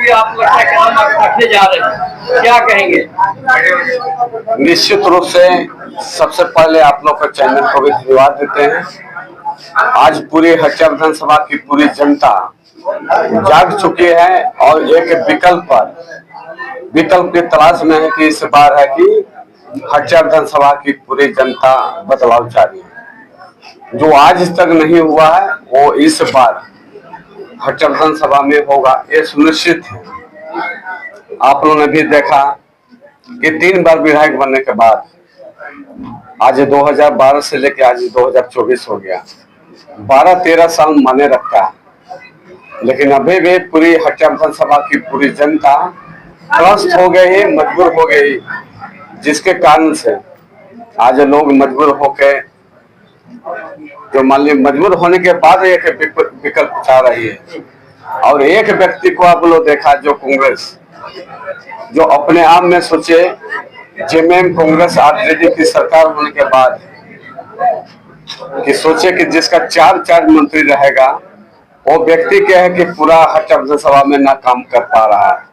भी आप लगता है कदम रखने जा रहे हैं, क्या कहेंगे? निश्चित रूप से सबसे पहले आप लोग के चैनल को भी धन्यवाद देते हैं। आज पूरी हटिया विधानसभा की पूरी जनता जाग चुकी है और एक विकल्प की तलाश में है कि इस बार है कि हटिया विधानसभा की पूरी जनता बदलाव चाहती है। जो आज तक नहीं हुआ है वो इस बार हटिया विधानसभा में होगा, ये सुनिश्चित है। आप लोगों ने भी देखा कि 3 बार विधायक बनने के बाद आज 2012 से लेकर आज 2024 हो गया, 12-13 साल माने रखता है, लेकिन अभी भी पूरी हटिया विधानसभा की पूरी जनता त्रस्त हो गई, मजबूर हो गई, जिसके कारण से आज लोग मजबूर होके जो मान ली मजबूर होने के बाद एक विकल्प चाह रही है। और एक व्यक्ति को आप लोग देखा जो कांग्रेस, जो अपने आप में सोचे जेएमएम कांग्रेस आरजेडी की सरकार होने के बाद कि सोचे कि जिसका 4 मंत्री रहेगा वो व्यक्ति क्या है कि पूरा हटिया विधानसभा में ना काम कर पा रहा है।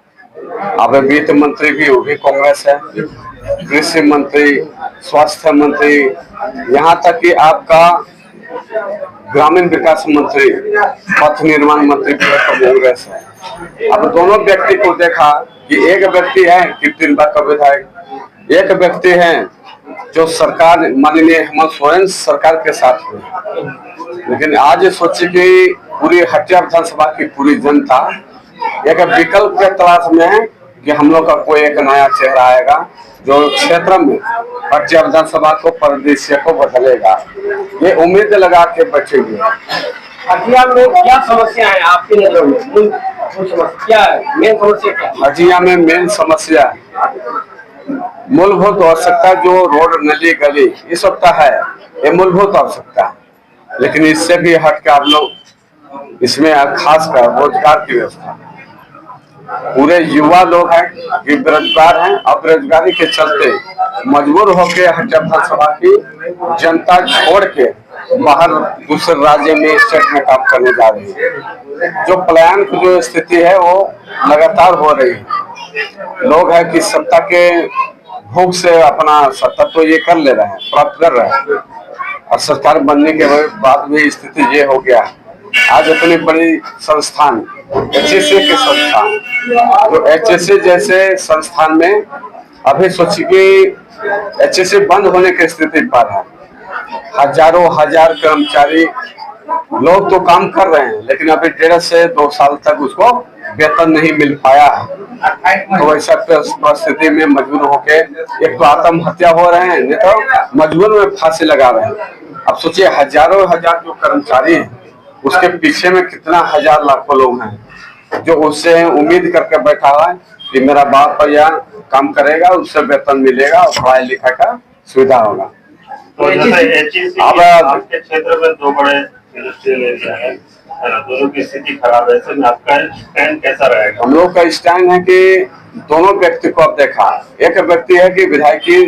अब वित्त मंत्री भी वो भी कांग्रेस है, कृषि मंत्री, स्वास्थ्य मंत्री, यहाँ तक कि आपका ग्रामीण विकास मंत्री, पथ निर्माण मंत्री भी कांग्रेस है। अब दोनों व्यक्ति को देखा कि एक व्यक्ति है कि 3 बार का विधायक, एक व्यक्ति है जो सरकार माननीय हेमंत सोरेन सरकार के साथ हुई, लेकिन आज सोचे कि पूरी हटिया विधानसभा की पूरी जनता एक विकल्प के तलाश में है कि हम लोग का कोई एक नया चेहरा आएगा जो क्षेत्र में हटिया विधानसभा को परिदृश्य को बदलेगा, ये उम्मीद लगा के बैठे हुए। हटिया में क्या समस्या है आपकी नजर में? क्या है मेन समस्या? क्या हटिया में मेन समस्या मूलभूत आवश्यकता जो रोड, नली, गली ये सब है, ये मूलभूत आवश्यकता है, लेकिन इससे भी हटकर आप लोग इसमें खासकर रोजगार की व्यवस्था, पूरे युवा लोग हैं कि बेरोजगार हैं और बेरोजगारी के चलते मजबूर होकर हटिया विधानसभा की जनता छोड़ के बाहर दूसरे राज्य में, स्टेट में काम करने जा रही है। जो पलायन की जो स्थिति है वो लगातार हो रही है। लोग है कि सत्ता के भूख से अपना सत्ता तो ये कर ले रहे हैं, प्राप्त कर रहे हैं, और सरकार बनने के बाद भी स्थिति ये हो गया। आज इतनी बड़ी संस्थान एचएसए के संस्थान, जो एचएसए जैसे संस्थान में अभी सोचिए कि एचएसए बंद होने की स्थिति पर है। हजारों हजार कर्मचारी लोग तो काम कर रहे हैं, लेकिन अभी 1.5 से 2 साल तक उसको वेतन नहीं मिल पाया है। तो ऐसा परिस्थिति में मजबूर होके एक तो आत्महत्या हो रहे हैं, नहीं तो मजबूर में फांसी लगा रहे हैं। अब सोचिए हजारों हजार जो कर्मचारी हैं, उसके पीछे में कितना हजार लाखों लोग हैं जो उससे उम्मीद करके बैठा हुआ है कि मेरा बाप भैया काम करेगा, उससे वेतन मिलेगा और पढ़ाई लिखाई का सुविधा होगा। तो अब आपके क्षेत्र में 2 बड़े इंडस्ट्रियल एरिया है, दोनों की स्थिति खराब है, इसमें आपका स्टैंड कैसा रहेगा? हम लोग का स्टैंड है कि दोनों व्यक्ति को आप देखा, एक व्यक्ति है कि विधायक की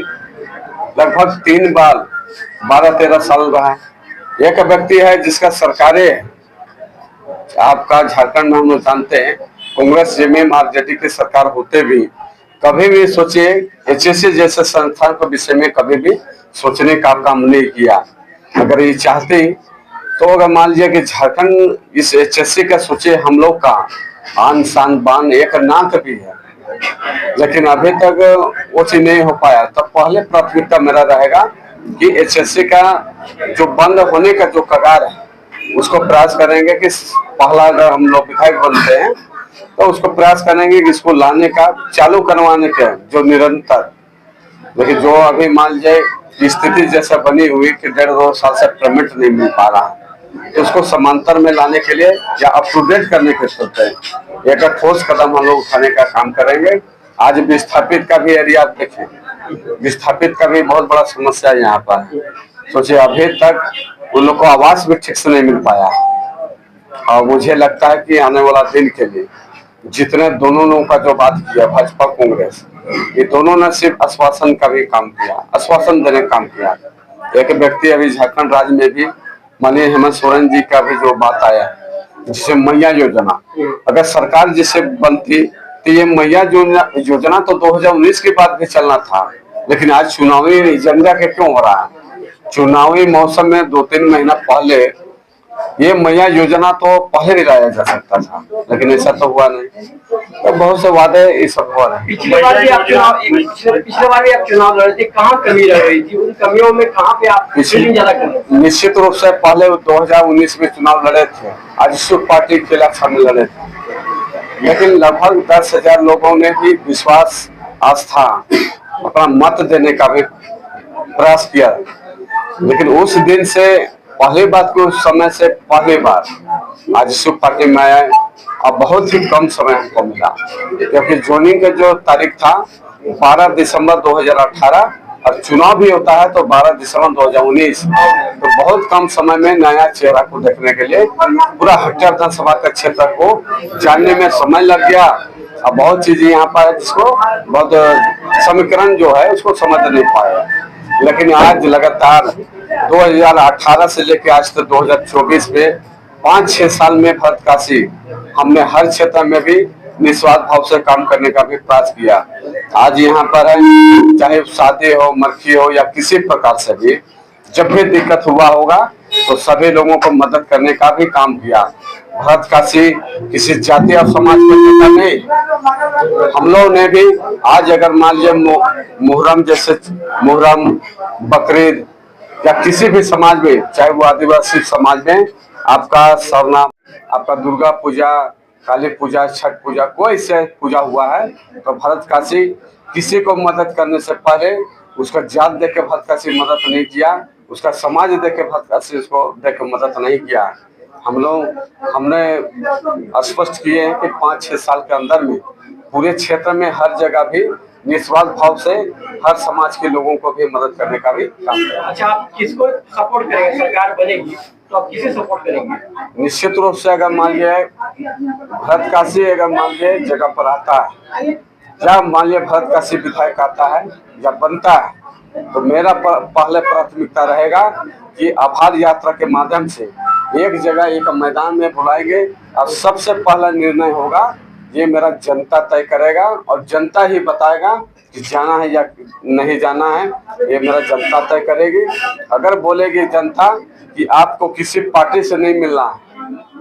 लगभग 3 बार 12-13 साल रहा है, एक व्यक्ति है जिसका सरकारें आपका झारखंड में हम लोग जानते हैं कांग्रेस जेएमएम आरजेडी की सरकार होते भी कभी भी सोचिए एचएसए जैसे संस्थान के विषय में कभी भी सोचने का काम नहीं किया। अगर ये चाहते तो अगर मान लीजिए कि झारखंड इस एचएसए का सोचे, हम लोग का आन शान बान एक नाक भी है, लेकिन अभी तक वो चीज नहीं हो पाया। तो पहले प्राथमिकता मेरा रहेगा कि एचएसए का जो बंद होने का जो कगार है उसको प्रयास करेंगे कि पहला अगर हम लोग विधायक बनते हैं तो उसको प्रयास करेंगे कि इसको लाने का, चालू करवाने का जो निरंतर, लेकिन जो अभी मान लीजिए स्थिति जैसा बनी हुई कि 1.5-2 साल से पेमेंट नहीं मिल पा रहा है, तो उसको समांतर में लाने के लिए या अप टू डेट करने के सोचते हैं एक ठोस कदम हम लोग उठाने का काम करेंगे। आज विस्थापित का भी एरिया आप देखें, विस्थापित का भी बहुत बड़ा समस्या यहाँ पर है। सोचिए अभी तक उन लोग को आवास भी ठीक से नहीं मिल पाया, और मुझे लगता है कि आने वाला दिन के लिए जितने दोनों लोगों का जो बात किया भाजपा कांग्रेस, ये दोनों ने सिर्फ आश्वासन का भी काम किया, आश्वासन देने का काम किया। एक व्यक्ति अभी झारखंड राज्य में भी माननीय हेमंत सोरेन जी का भी जो बात आया जिसे मैया योजना, अगर सरकार जिसे बनती तो ये मैया योजना तो 2019 के बाद भी चलना था, लेकिन आज चुनावी एजेंडा के क्यों हो रहा है? चुनावी मौसम में 2-3 महीना पहले ये मैया योजना तो पहले ही लाया जा सकता था, लेकिन ऐसा तो हुआ नहीं। तो बहुत से वादे ये सब हो रहे हैं। पिछले बार भी आप चुनाव लड़े थे, कहाँ कमी रह रही थी? उन कमियों में कहाँ पे आप ज्यादा कमी? निश्चित रूप से पहले 2019 में चुनाव लड़े थे, आजसू पार्टी के इलेक्शन में लड़े थे, लेकिन लगभग 10,000 लोगों ने भी विश्वास, आस्था, अपना मत देने का भी प्रयास किया। लेकिन उस दिन से पहली बात को, उस समय से पहली बार आजसू पार्टी में आए, अब बहुत ही कम समय हमको मिला, क्योंकि जोनिंग का जो तारीख था 12 दिसंबर 2018 और चुनाव भी होता है तो 12 दिसंबर 2019, तो बहुत कम समय में नया चेहरा को देखने के लिए पूरा हट्टा विधानसभा का क्षेत्र को जानने में समय लग गया। अब बहुत चीजें यहाँ पर जिसको बहुत समीकरण जो है उसको समझ नहीं पाए, लेकिन आज लगातार 2018 से लेकर आज तक 2024 में 5-6 साल में भरत काशी हमने हर क्षेत्र में भी निस्वार्थ भाव से काम करने का भी प्रयास किया। आज यहाँ पर है, चाहे शादी हो, मरखी हो या किसी प्रकार से भी जब भी दिक्कत हुआ होगा तो सभी लोगों को मदद करने का भी काम किया। भरत काशी किसी जाति और समाज के नेता नहीं, हम लोगों ने भी आज अगर मान लीजिए मुहर्रम जैसे मुहर्रम, बकरीद या किसी भी समाज में, चाहे वो आदिवासी समाज में आपका सरनाम, आपका दुर्गा पूजा, काली पूजा, छठ पूजा, कोई से पूजा हुआ है तो भरत काशी किसी को मदद करने से पहले उसका जात देख के भरत काशी मदद नहीं किया, उसका समाज देख के भरत काशी उसको देख के मदद नहीं किया। हमने स्पष्ट किए हैं कि 5-6 साल के अंदर में पूरे क्षेत्र में हर जगह भी निस्वार्थ भाव से हर समाज के लोगों को भी मदद करने का भी काम किया। अच्छा, आप किसको सपोर्ट करेंगे? सरकार बनेगी तो आप किसे सपोर्ट करेंगे? निश्चित रूप से अगर मान लिया भरत काशी अगर मान लिया जगह पर आता है, जब मान लिया भरत काशी विधायक आता है या बनता है, तो मेरा पहले प्राथमिकता रहेगा कि आभार यात्रा के माध्यम से एक जगह एक मैदान में बुलाएंगे और सबसे पहला निर्णय होगा ये मेरा जनता तय करेगा और जनता ही बताएगा कि जाना है या नहीं जाना है, ये मेरा जनता तय करेगी। अगर बोलेगी जनता कि आपको किसी पार्टी से नहीं मिलना है,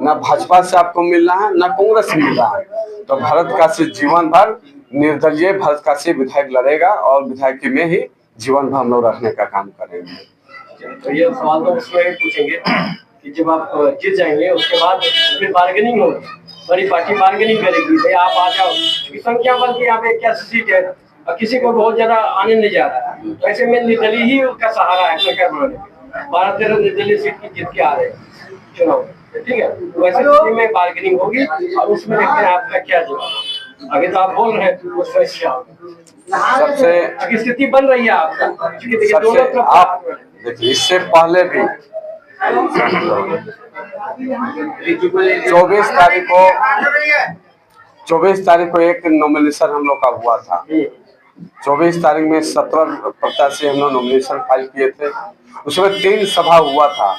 ना भाजपा से आपको मिलना है, ना कांग्रेस से मिलना है, तो भरत काशी जीवन भर निर्दलीय भरत काशी विधायक लड़ेगा और विधायकी में ही जीवन भर हम लोग रखने का काम करेंगे। तो ये सवाल तो उसमें पूछेंगे कि जब आप जीत जाएंगे उसके बाद फिर बार्गेनिंग होगी, बड़ी पार्टी बार्गेनिंग करेगी, भाई आप आ जाओ, संख्या बल की यहाँ पे 81 सीट है और किसी को बहुत ज्यादा आने नहीं जा रहा है, तो ऐसे में निर्दलीय ही उसका सहारा है सरकार बनाने में। 12-13 निर्दलीय सीट की जीत के आ रहे हैं चुनाव, ठीक है, तो वैसे स्थिति में बार्गेनिंग होगी और उसमें देखते हैं आपका क्या जवाब। आगे तो आप बोल रहे हैं वो सबसे स्थिति बन रही है आपका, दोनों आप देखिए इससे पहले भी 24 तारीख को एक नॉमिनेशन हम लोग का हुआ था। 24 तारीख में 17 प्रत्याशी हम लोग नॉमिनेशन फाइल किए थे। उसमें 3 सभा हुआ था।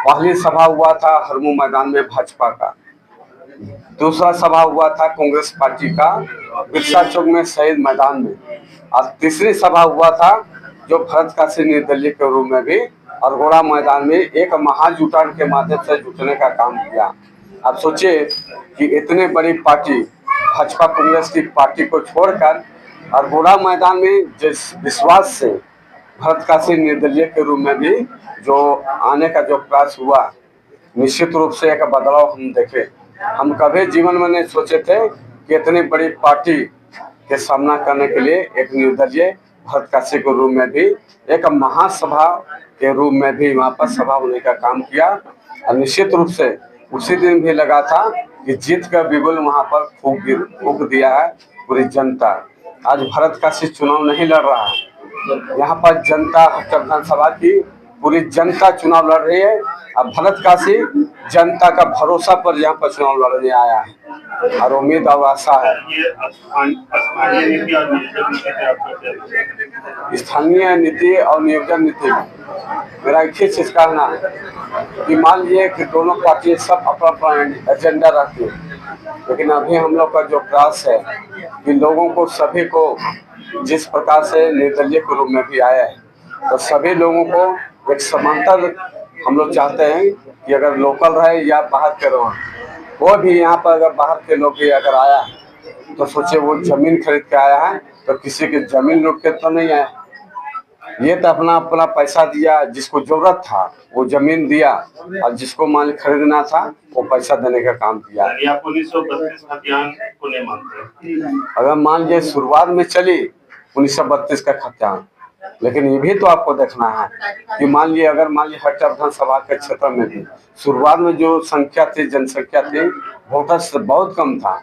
पहली सभा हुआ था हरमू मैदान में भाजपा का, दूसरा सभा हुआ था कांग्रेस पार्टी का बिरसा चौक में शहीद मैदान में, और तीसरी सभा हुआ था जो भरत काशी निर्दलीय के रूप में भी अरगोड़ा मैदान में एक महाजुटान के माध्यम से जुटने का काम किया। आप सोचिए कि इतने बड़ी पार्टी भाजपा कांग्रेस की पार्टी को छोड़कर अरगोड़ा मैदान में जिस विश्वास से भरत काशी निर्दलीय के रूप में भी जो आने का जो प्रयास हुआ, निश्चित रूप से एक बदलाव हम देखे। हम कभी जीवन में नहीं सोचे थे कि इतनी बड़ी पार्टी के सामना करने के लिए एक निर्दलीय भरत काशी के रूप में भी एक महासभा के रूप में भी वहाँ पर सभा होने का काम किया। और निश्चित रूप से उसी दिन भी लगा था कि जीत का बिगुल वहाँ पर फूंक दिया है पूरी जनता। आज भरत काशी चुनाव नहीं लड़ रहा है, यहाँ पर जनता विधानसभा की पूरी जनता चुनाव लड़ रही है। अब भरत काशी जनता का भरोसा पर यहाँ पर चुनाव लड़ने आया है। और उम्मीद और आशा है। ये स्थानीय नीति और नियोजन नीति पे आपका क्या विचार? स्थानीय नीति और नियोजन नीति में मेरा एक ही चीज कहना है कि मान लीजिए कि दोनों पार्टी सब अपना अपना एजेंडा रखती है, लेकिन अभी हम लोग का जो प्रयास है कि लोगों को सभी को जिस प्रकार से निर्दलीय के रूप में भी आया है, तो सभी लोगों को एक समानता हम लोग चाहते हैं कि अगर लोकल रहे या बाहर के रहो, वो भी यहाँ पर अगर बाहर के लोग भी अगर आया है तो सोचे वो जमीन खरीद के आया है तो किसी की जमीन लूट के तो नहीं आया। ये तो अपना अपना पैसा दिया, जिसको जरूरत था वो जमीन दिया और जिसको माल खरीदना था वो पैसा देने का काम किया। यानी आप 1932 खतियान को नहीं मानते? अगर मान लीजिए शुरुआत में चली 1932 का खतियान, लेकिन ये भी तो आपको देखना है कि मान लीजिए अगर मान लीजिए हट्टा विधानसभा के क्षेत्र में भी शुरुआत में जो संख्या थी, जनसंख्या थी, वोटर्स बहुत कम था।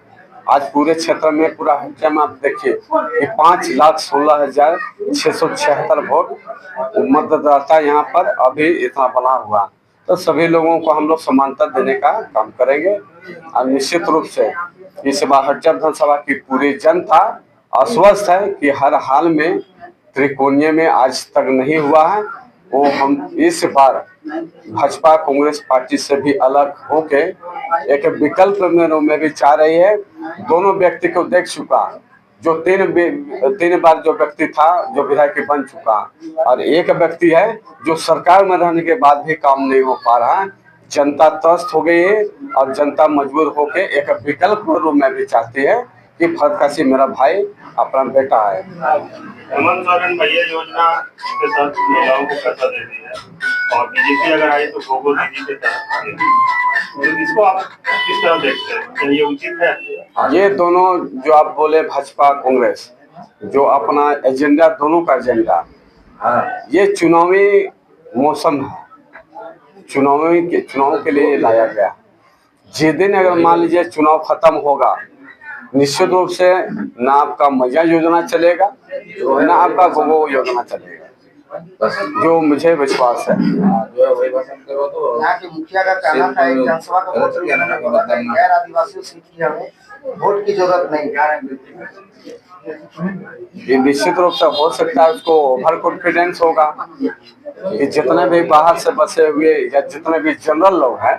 आज पूरे क्षेत्र में पूरा हट्टा में आप देखिए कि 5,16,676 वोट मतदाता यहाँ पर अभी इतना बना हुआ। तो सभी लोगों को हम लोग समानता देने का काम करेंगे और निश्चित रूप से इस बार हट्टा विधानसभा की पूरी जनता आश्वस्त है कि हर हाल में त्रिकोणीय में आज तक नहीं हुआ है। वो हम इस बार भाजपा कांग्रेस पार्टी से भी अलग होके एक विकल्प में भी चाह रही है। दोनों व्यक्ति को देख चुका, जो तीन बार जो व्यक्ति था जो विधायक बन चुका, और एक व्यक्ति है जो सरकार में रहने के बाद भी काम नहीं हो पा रहा है। जनता त्रस्त हो गई है और जनता मजबूर होके एक विकल्प के रूप में भी चाहती है कि फरकासी मेरा भाई अपना बेटा है। हेमंत सोरेन भैया योजना के तहत महिलाओं को पैसा दे रही है और बीजेपी अगर आई तो गोगो दीदी के तहत दे रही है। तो इसको आप किस तरह देखते हैं? क्या ये उचित है? ये दोनों जो आप बोले भाजपा कांग्रेस जो अपना एजेंडा, दोनों का एजेंडा, ये चुनावी मौसम है, चुनाव के लिए लाया गया। जिस दिन अगर मान लीजिए चुनाव खत्म होगा, निश्चित रूप से ना आपका मैया योजना चलेगा ना आपका गोगो योजना चलेगा, जो मुझे विश्वास है। यहाँ के मुखिया का कहना था एक जनसभा का वोट गैर आदिवासी सीट की हमें वोट की जरूरत नहीं। ये निश्चित रूप से हो सकता है उसको ओवर कॉन्फिडेंस होगा कि जितने भी बाहर से बसे हुए या जितने भी जनरल लोग हैं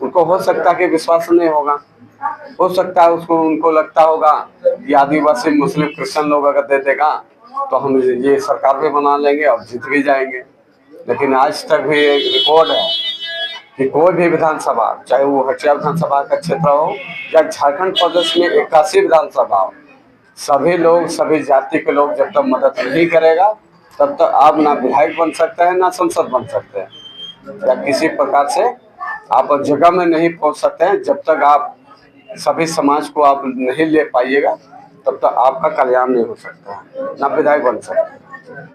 उनको हो सकता है कि विश्वास नहीं होगा। हो सकता है उसको उनको लगता होगा कि आदिवासी मुस्लिम क्रिश्चियन लोग अगर दे देगा तो हम ये सरकार भी बना लेंगे और जीत भी जाएंगे। लेकिन आज तक भी एक रिकॉर्ड है कि कोई भी विधानसभा, चाहे वो हटिया विधानसभा का क्षेत्र हो या झारखंड प्रदेश में 81 विधानसभा हो, सभी लोग, सभी जाति के लोग जब तक मदद नहीं करेगा तब तक आप ना विधायक बन सकते हैं ना संसद बन सकते हैं या किसी प्रकार से आप जगह में नहीं पहुंच सकते हैं। जब तक आप सभी समाज को आप नहीं ले पाइएगा तब तक आपका कल्याण नहीं हो सकता है, ना विधायक बन सकते।